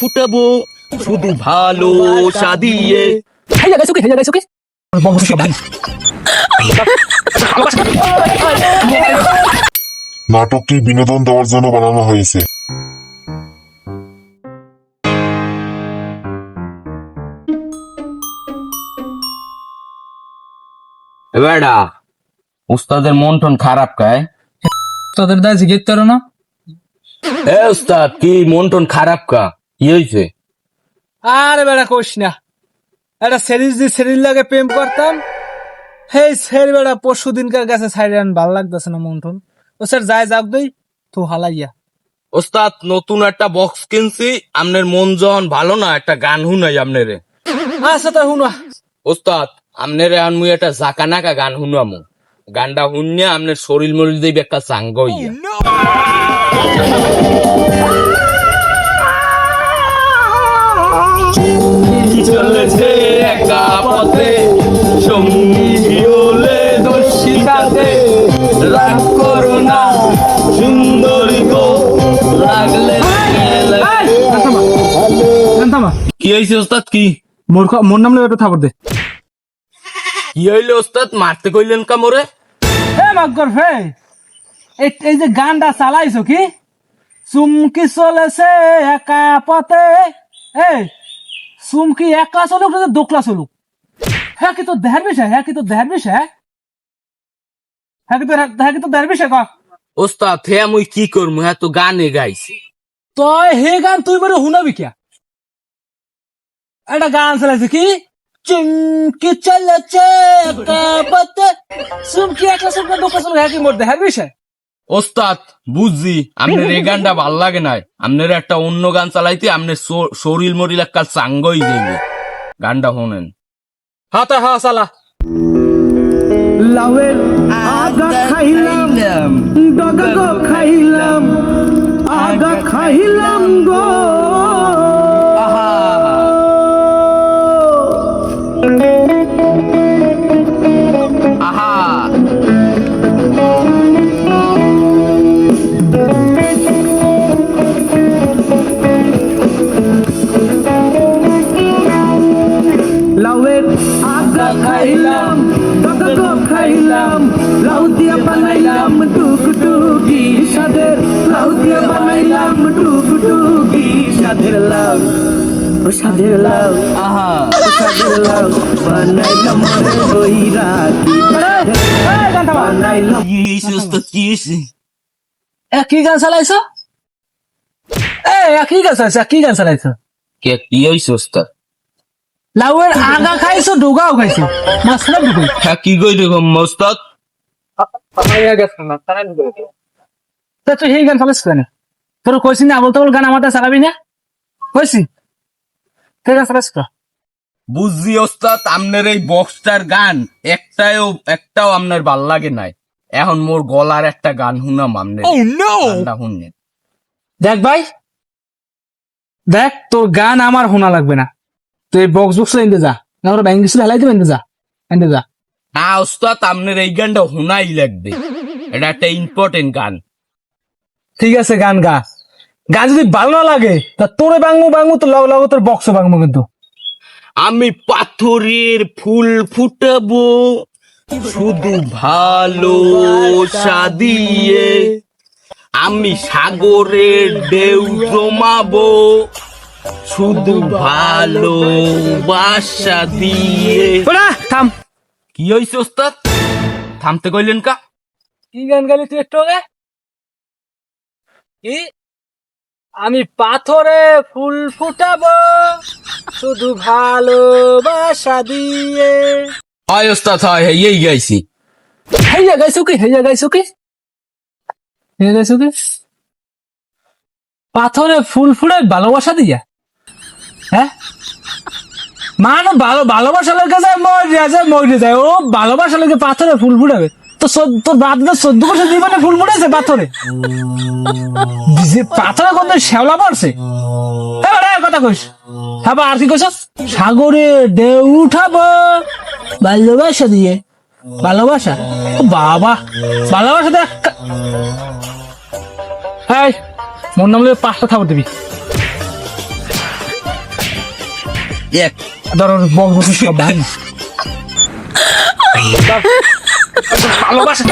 ফুটাবো শুধু ভালোবাসা দিয়ে। হেইয়া গাইছো কি নাটকটি বিনোদন দেওয়ার জন্য বানানো হয়েছে। বেড়া উস্তাদের মন টন খারাপ কায়? তোদের দা জিজ্ঞেস করো না। এ উস্তাদ কি মন টন খারাপ কা? কি হয়েছে? আরে বেড়া কোশ না, একটা সিরিজ লাগে প্রেম করতাম। হেই সের বেড়া পরশু দিনকার কাছে সাইরেন ভাল লাগতেছে না মন টন। ও স্যার যায় যাক দই তো হালাইয়া। ওস্তাদ নতুন একটা বক্স কিনছি, আমনের মন যখন ভালো না একটা গান শুনাই আমনেরে। আচ্ছা তা শুনো। ওস্তাদ আমনেরে মুই একটা জাকানাকা গান শুনামু। গানটা শুনিয়া আমনের শরীর মরিল দিবে একটা চাঙ্গ হইয়া। চলেছে একা পথে সঙ্গী হলে দোষী সাথে, রাগ করো না সুন্দরী গো লাগলে। কি হয়েছে ওস্তাদ? কি মোর নাম লয়ে থাপড় দে। কি হইলে ওস্তাদ? মারতে কইলেন কা মোরে? হে মাগর হে, এই যে গানটা চালাইছো কি চুমকি চলেছে একা পথে। এই চুমকি একা চলুক না দোকলা চলুক, হ্যাঁ কি তো দেহের বিষয়, হ্যাঁ কি তো দেহের বিষয়, হ্যাঁ কি তো দেহের বিষয় ক। ওস্তাদ হে মুই কি করমু? হ্যাঁ তো গানে গাইছি। তই হে গান তুই মানে শুনাবি কিয়া? একটা গান চালাইছে কি চুমকি চলেছে একা পথে, চুমকি একলা চলুক না দোকলা চলুক, হ্যাঁ কি মোর দেহের বিষয়? ওস্তাদ বুঝছি আপনার এই গানটা ভাল লাগে নাই, আপনার একটা অন্য গান চালাইতে আপনার শরীর মরিল একটা চাঙ্গই যাইবে। গানটা শোনেন। হ্যাঁ তা হ্যাঁ চালা। লাউয়ের আগা খাইলাম ডগা গো খাইলাম আগা খাইলাম গো। আহা লাউয়ের আগা খাইলাম ডগা গো খাইলাম, লাউ দিয়া বানাইলাম টুকটুকি সাদের, লাউ দিয়া বানাইলাম টুকটুকি সাদের লাউ, ও সাদের লাউ, আহা ও সাদের লাউ বানাইলাম কইরা কি বানাইলাম। কি হইছে ওস্তাদ? কি হইছে? কি গান চালাইছো? কি গান চালাইছো? কি গান চালাইছো? কি হইছে ওস্তাদ? লাউয়ের আগা খাইছো ডোগাও খাইছো, মাছলা ঢুকাই। হ্যাঁ কি কই দেখম ওস্তাদ? তা তুই সেই গান চালাইছ কেন? তোর কইছি না আবল তাবল গান আমারটা চালাবি না, কইছি সেই গান চালাইছ। বুঝছি ওস্তাদ আপনার এই বক্সটার গান একটাও আপনার ভাল লাগে নাই। এখন মোর গলার একটা গান শুনাম আপনার। গানটা শুনেন। দেখ ভাই দেখ, তোর গান আমার শোনা লাগবে না, তুই বক্স বক্স এনে যা, না ওরা ব্যাংক গেছিল হেলাই দিবে, এনে যা এনে যা। না ওস্তাদ আপনার এই গানটা শোনাই লাগবে, এটা একটা ইম্পর্টেন্ট গান। ঠিক আছে গান গা, গান যদি ভালো না লাগে তা তোরে বাংমু তো লাগো তোর বক্স বাংমু কিন্তু। আমি পাথরের ফুল ফুটাবো শুধু ভালোবাসা দিয়ে, আমি সাগরের ঢেউ জমাবো শুধু ভালোবাসা দিয়ে। থাম। কি হয়েছে ওস্তাদ? থামতে কইলেন কা? কি গান গালি তুই একটু আগে? কি আমি পাথরে ফুল ফুটাবো শুধু ভালোবাসা দিয়ে। হয় ওস্তাদ হয়, এই গাইছি। হেইয়া গাইছো কি? পাথরে ফুল ফুটাই ভালোবাসা দিয়া? হ্যাঁ মানে ভালোবাসা লেগে যায় মরে যায়, ও ভালোবাসা লেগে পাথরে ফুল ফুটাবে? তো তোর বাপ 14 বছর জীবনে ফুল ফুটাইছে পাথরে? পাথরে কোন শ্যাওলা পড়ছে? কথা কইস হ্যাঁ, আর কি কইস? সাগরে ঢেউ উঠাবো ভালোবাসা দিয়ে। ভালোবাসা বাবা, ভালোবাসা দেখ। মোর নাম 5টা থাপড় দিবি। এক ধরো বক্স বক্স সব ভাই না ভালোবাসা